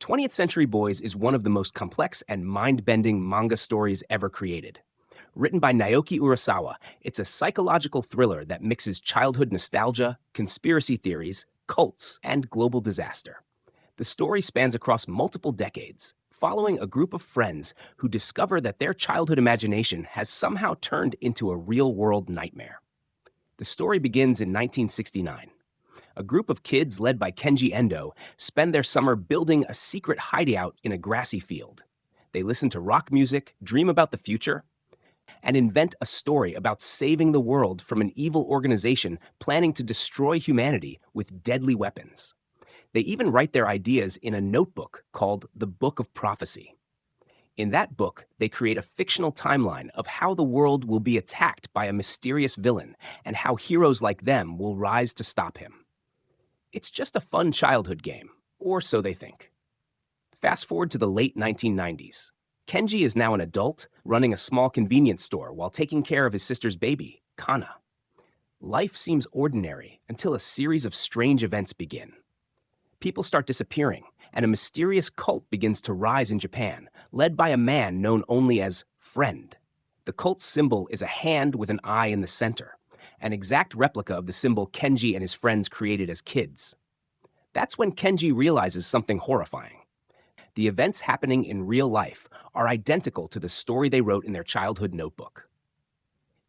20th Century Boys is one of the most complex and mind-bending manga stories ever created. Written by Naoki Urasawa, it's a psychological thriller that mixes childhood nostalgia, conspiracy theories, cults, and global disaster. The story spans across multiple decades, following a group of friends who discover that their childhood imagination has somehow turned into a real-world nightmare. The story begins in 1969. A group of kids led by Kenji Endo spend their summer building a secret hideout in a grassy field. They listen to rock music, dream about the future, and invent a story about saving the world from an evil organization planning to destroy humanity with deadly weapons. They even write their ideas in a notebook called the Book of Prophecy. In that book, they create a fictional timeline of how the world will be attacked by a mysterious villain and how heroes like them will rise to stop him. It's just a fun childhood game, or so they think. Fast forward to the late 1990s. Kenji is now an adult, running a small convenience store while taking care of his sister's baby, Kana. Life seems ordinary until a series of strange events begin. People start disappearing, and a mysterious cult begins to rise in Japan, led by a man known only as Friend. The cult's symbol is a hand with an eye in the center, an exact replica of the symbol Kenji and his friends created as kids. That's when Kenji realizes something horrifying. The events happening in real life are identical to the story they wrote in their childhood notebook.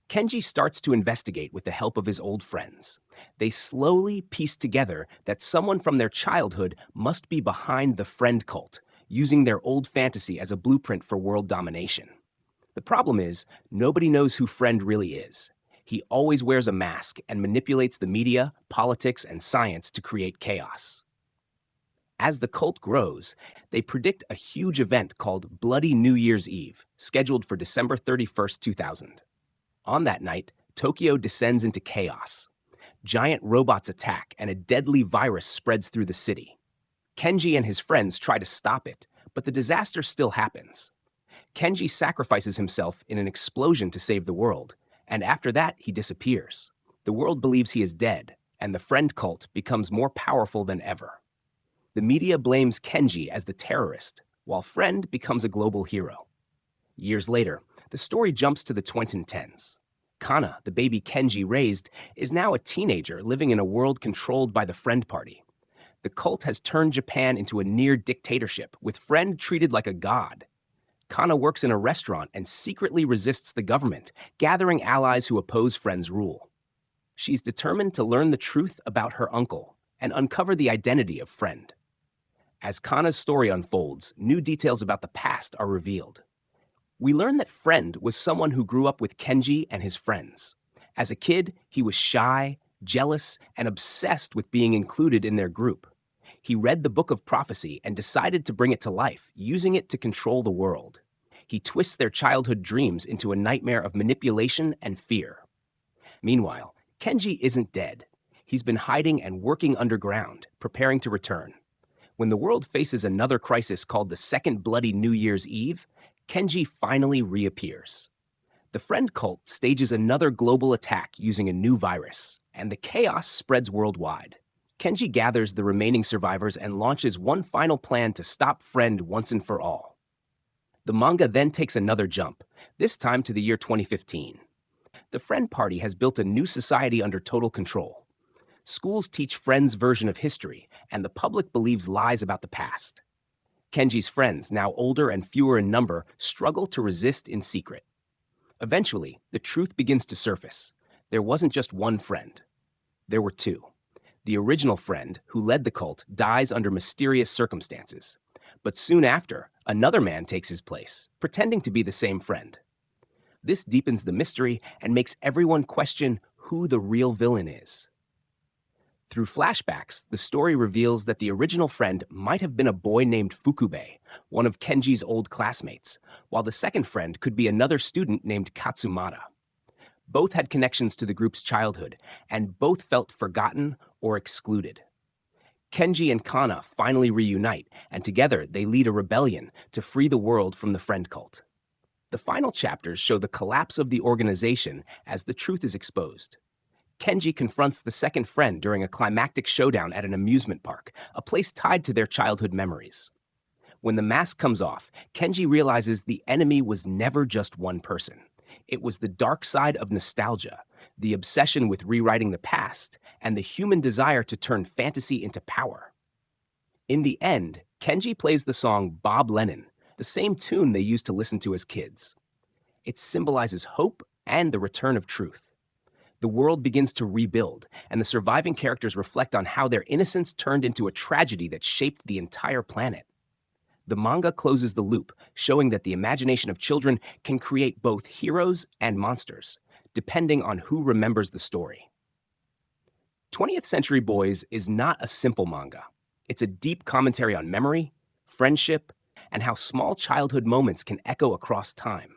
Kenji starts to investigate with the help of his old friends. They slowly piece together that someone from their childhood must be behind the Friend cult, using their old fantasy as a blueprint for world domination. The problem is, nobody knows who Friend really is. He always wears a mask and manipulates the media, politics, and science to create chaos. As the cult grows, they predict a huge event called Bloody New Year's Eve, scheduled for December 31st, 2000. On that night, Tokyo descends into chaos. Giant robots attack and a deadly virus spreads through the city. Kenji and his friends try to stop it, but the disaster still happens. Kenji sacrifices himself in an explosion to save the world, and after that, he disappears. The world believes he is dead, and the Friend cult becomes more powerful than ever. The media blames Kenji as the terrorist, while Friend becomes a global hero. Years later, the story jumps to the 2010s. Kana, the baby Kenji raised, is now a teenager living in a world controlled by the Friend Party. The cult has turned Japan into a near dictatorship, with Friend treated like a god. Kana works in a restaurant and secretly resists the government, gathering allies who oppose Friend's rule. She's determined to learn the truth about her uncle and uncover the identity of Friend. As Kana's story unfolds, new details about the past are revealed. We learn that Friend was someone who grew up with Kenji and his friends. As a kid, he was shy, jealous, and obsessed with being included in their group. He read the Book of Prophecy and decided to bring it to life, using it to control the world. He twists their childhood dreams into a nightmare of manipulation and fear. Meanwhile, Kenji isn't dead. He's been hiding and working underground, preparing to return. When the world faces another crisis called the Second Bloody New Year's Eve, Kenji finally reappears. The Friend cult stages another global attack using a new virus, and the chaos spreads worldwide. Kenji gathers the remaining survivors and launches one final plan to stop Friend once and for all. The manga then takes another jump, this time to the year 2015. The Friend Party has built a new society under total control. Schools teach Friend's version of history, and the public believes lies about the past. Kenji's friends, now older and fewer in number, struggle to resist in secret. Eventually, the truth begins to surface. There wasn't just one Friend. There were two. The original Friend, who led the cult, dies under mysterious circumstances. But soon after, another man takes his place, pretending to be the same Friend. This deepens the mystery and makes everyone question who the real villain is. Through flashbacks, the story reveals that the original Friend might have been a boy named Fukube, one of Kenji's old classmates, while the second Friend could be another student named Katsumata. Both had connections to the group's childhood, and both felt forgotten or excluded. Kenji and Kana finally reunite, and together they lead a rebellion to free the world from the Friend cult. The final chapters show the collapse of the organization as the truth is exposed. Kenji confronts the second Friend during a climactic showdown at an amusement park, a place tied to their childhood memories. When the mask comes off, Kenji realizes the enemy was never just one person. It was the dark side of nostalgia, the obsession with rewriting the past, and the human desire to turn fantasy into power. In the end, Kenji plays the song Bob Lennon, the same tune they used to listen to as kids. It symbolizes hope and the return of truth. The world begins to rebuild, and the surviving characters reflect on how their innocence turned into a tragedy that shaped the entire planet. The manga closes the loop, showing that the imagination of children can create both heroes and monsters, depending on who remembers the story. 20th Century Boys is not a simple manga. It's a deep commentary on memory, friendship, and how small childhood moments can echo across time.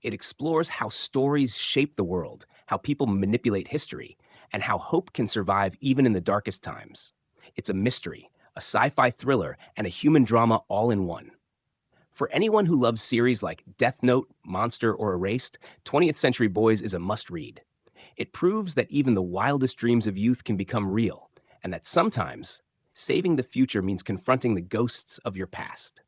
It explores how stories shape the world, how people manipulate history, and how hope can survive even in the darkest times. It's a mystery, a sci-fi thriller, and a human drama all in one. For anyone who loves series like Death Note, Monster, or Erased, 20th Century Boys is a must-read. It proves that even the wildest dreams of youth can become real, and that sometimes, saving the future means confronting the ghosts of your past.